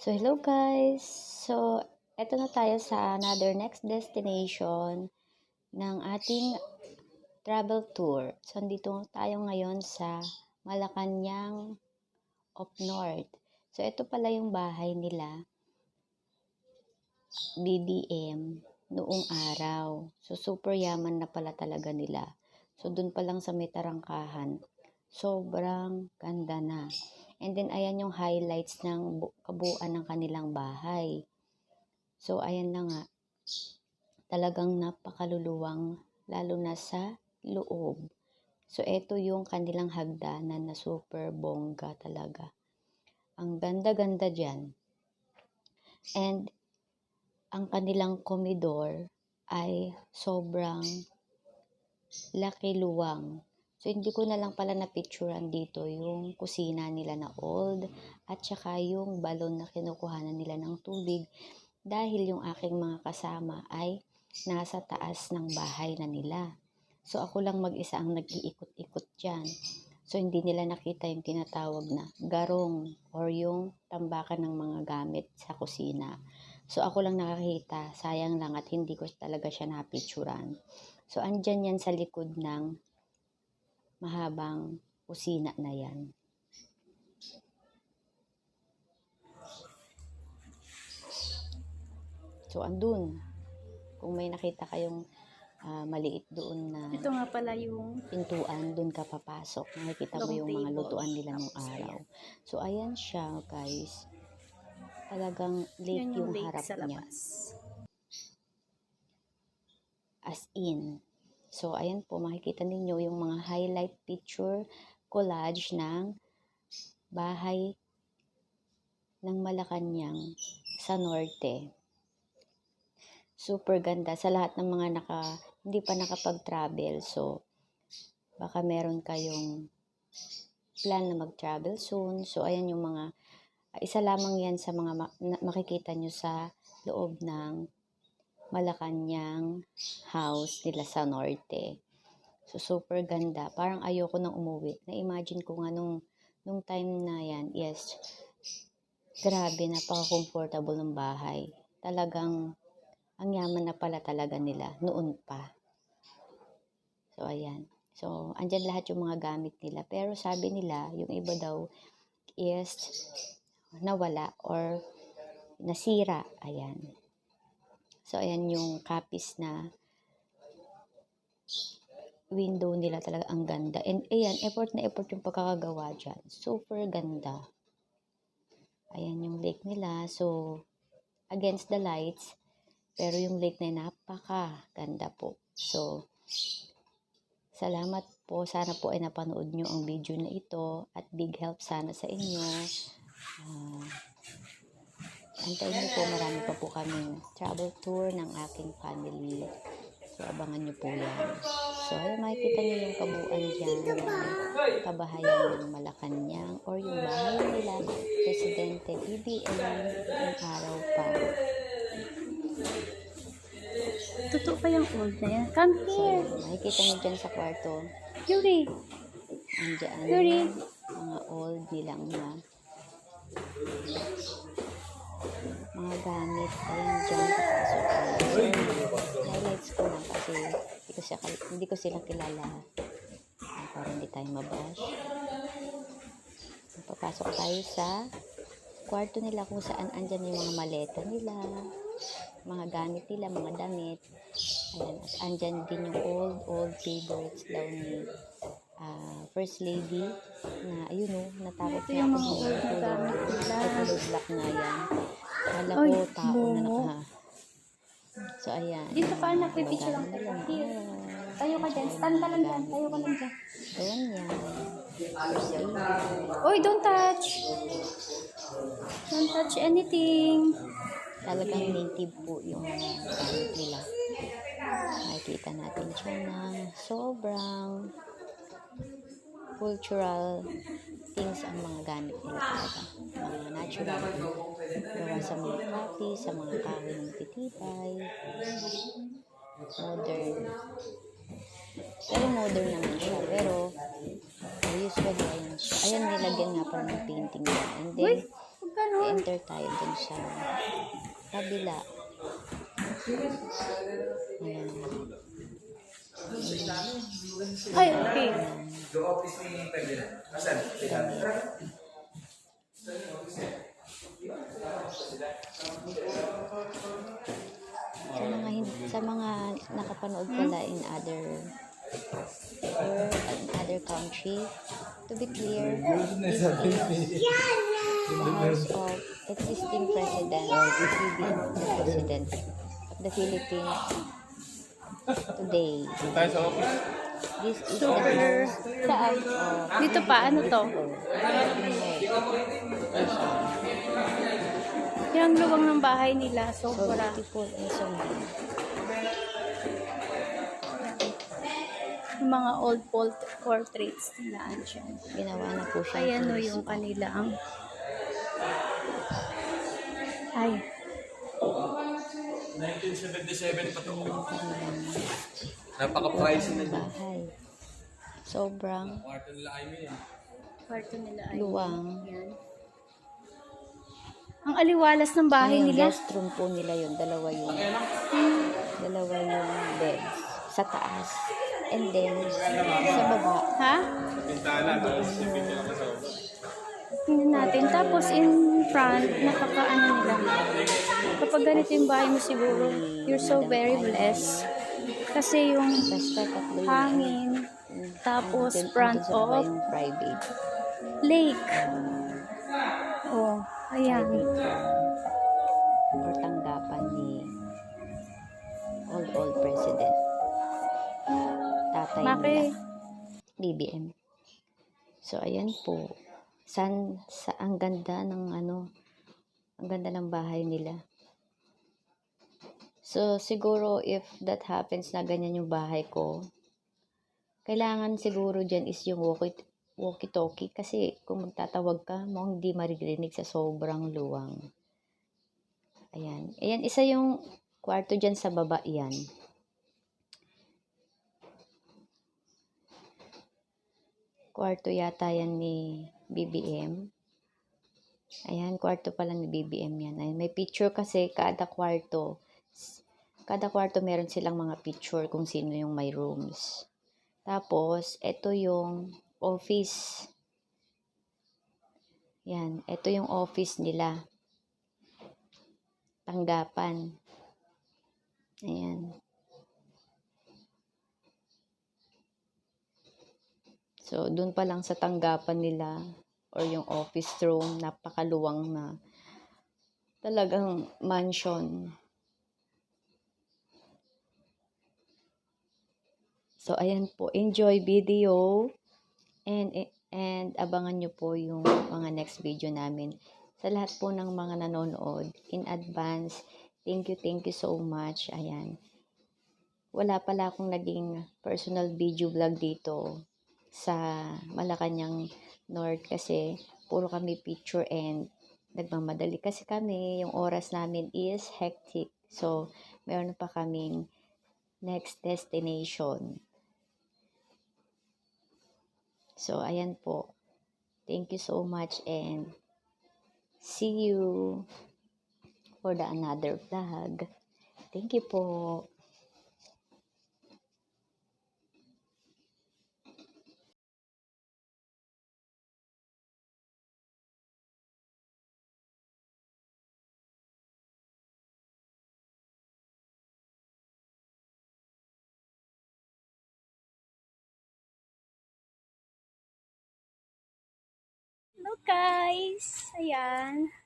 So, hello guys! So, eto na tayo sa another next destination ng ating travel tour. So, andito tayo ngayon sa Malacanang of North. So, ito pala yung bahay nila, BBM, noong araw. So, super yaman na pala talaga nila. So, dun pa lang sa may tarangkahan, sobrang ganda na. And then, ayan yung highlights ng kabuuan ng kanilang bahay. So, ayan na nga. Talagang napakaluluwang, lalo na sa loob. So, eto yung kanilang hagdanan na super bongga talaga. Ang ganda-ganda dyan. And, ang kanilang komedor ay sobrang laki-luwang. So, hindi ko na lang pala na-picturean dito yung kusina nila na old at saka yung balon na kinukuhanan nila ng tubig dahil yung aking mga kasama ay nasa taas ng bahay na nila. So, ako lang mag-isa ang nag-iikot-ikot dyan. So, hindi nila nakita yung tinatawag na garong or yung tambakan ng mga gamit sa kusina. So, ako lang nakakita. Sayang lang at hindi ko talaga siya na-picturean. So, andyan yan sa likod ng mahabang kusina na yan. So, andun. Kung may nakita kayong maliit doon na ito nga pala yung pintuan, doon ka papasok. Makikita mo yung mga lutuan nila nung araw. So, ayan siya, guys. Talagang lake yung lake harap sa niya. labas. As in. So, ayan po, makikita ninyo yung mga highlight picture collage ng bahay ng Malacanang sa norte. Super ganda sa lahat ng mga hindi pa nakapag-travel. So, baka meron kayong plan na mag-travel soon. So, ayan yung mga, isa lamang yan sa mga makikita nyo sa loob ng Malacanang house nila sa norte. So, super ganda. Parang ayoko nang umuwi. Na-imagine ko nga nung time na yan, yes, grabe, napaka-comfortable ng bahay. Talagang, ang yaman na pala talaga nila noon pa. So, ayan. So, andyan lahat yung mga gamit nila. Pero sabi nila, yung iba daw is nawala or nasira. Ayan. So, ayan yung copies na window nila, talaga ang ganda. And ayan, effort na effort yung pagkakagawa dyan. Super ganda. Ayan yung lake nila. So, against the lights, pero yung lake na napaka-ganda po. So, salamat po. Sana po ay napanood nyo ang video na ito at big help sana sa inyo. Antayin nyo po, marami pa po kaming travel tour ng aking family. So, abangan nyo po yan. So, ayun, makikita nyo yung kabuuan dyan ng kabahayan ng Malacanang or yung bahay nila, Presidente BBM ng araw pa. Totoo pa yung old na yan. Come here! So, makikita nyo dyan sa kwarto. Yuri! Andyan Yuri! mga old nilang mga gamit. Ayun dyan papasok tayo. So, highlights ko lang kasi hindi ko sila kilala. Para hindi tayo mabash. Papasok tayo sa kwarto nila kung saan andyan yung mga maleta nila, mga gamit nila, mga damit. Ayan, at andyan din yung old favorites daw ni First Lady na ayun o, natakot Ito na yung ako mga old na gamit nila. Ito block nga yan. Kala Oy, ko tao na bungo. So ayan. Dito ka, nagpipicture lang tayo. Here. Tayo ka dyan. Stand ka lang dyan. Tayo ka lang dyan. Ayan yan. First Lady. Oy, don't touch! Don't touch anything. Talagang native po yung gamit nila. Makikita natin siya na sobrang cultural things ang mga gamit nila talaga. Mga natural. Gawa sa mga kapi, sa mga kahoy ng titibay. Modern. Pero modern naman siya. Pero usually ayan siya. Ayan, nilagyan nga pa ng painting niya. And then, Ganun. enter tayo dun sa kabila. Ayan. Ay, okay. Yung office ni Ferdinand. Asan? Sa mga nakapanood pala in other or in other country, to be clear, this is the house of existing president or the president of the Philippines today. This is the house Saan? of Dito pa, ano to? Yung luwang ng bahay nila, So sobra. beautiful and so nice. Yung mga old portraits nila andyan. Ginawa na po siya. Ayan o yung kanilang. Ay, 1977 pa to. Napaka-pricey na dyan. bahay. Sobrang Kwarto nila ay yun. kwarto nila ay. luwang. Yan. Ang aliwalas ng bahay Yung nila. guest room po nila yun. Dalawa yung bed. Sa taas. And then, sa baba. Ha? Tingnan natin. Tapos in front, napaka-ano nila. Kapag ganito yung bahay mo siguro, you're so very blessed. Kasi yung Basta tatlo yun. hangin, tapos Then, front andun sa baba of yung private. lake. Oh, ayan. Or tanggapan ni old president. Tatay Maki, nila. BBM. So, ayan po. Ang ganda ng ang ganda ng bahay nila. So, siguro if that happens na ganyan yung bahay ko, kailangan siguro dyan is yung walkie-talkie kasi kung magtatawag ka, hindi maririnig sa sobrang luwang. Ayan. Ayan, isa yung kwarto dyan sa baba yan. Kwarto yata yan ni BBM. Ayan, kwarto pala ni BBM yan. Ayan, may picture kasi kada kwarto meron silang mga picture kung sino yung may rooms. Tapos, ito yung office. Yan, ito yung office nila. Tanggapan. Ayan. So, dun pa lang sa tanggapan nila or yung office room, napakaluwang na talagang mansion. So, ayan po. Enjoy video. And abangan nyo po yung mga next video namin. Sa lahat po ng mga nanonood, in advance, thank you so much. Ayan. Wala pala akong naging personal video vlog dito sa Malacanang North kasi puro kami picture and nagmamadali kasi kami. Yung oras namin is hectic. So, meron pa kaming next destination. So, ayan po. Thank you so much and see you for the another vlog. Thank you po. hello guys. Ayan.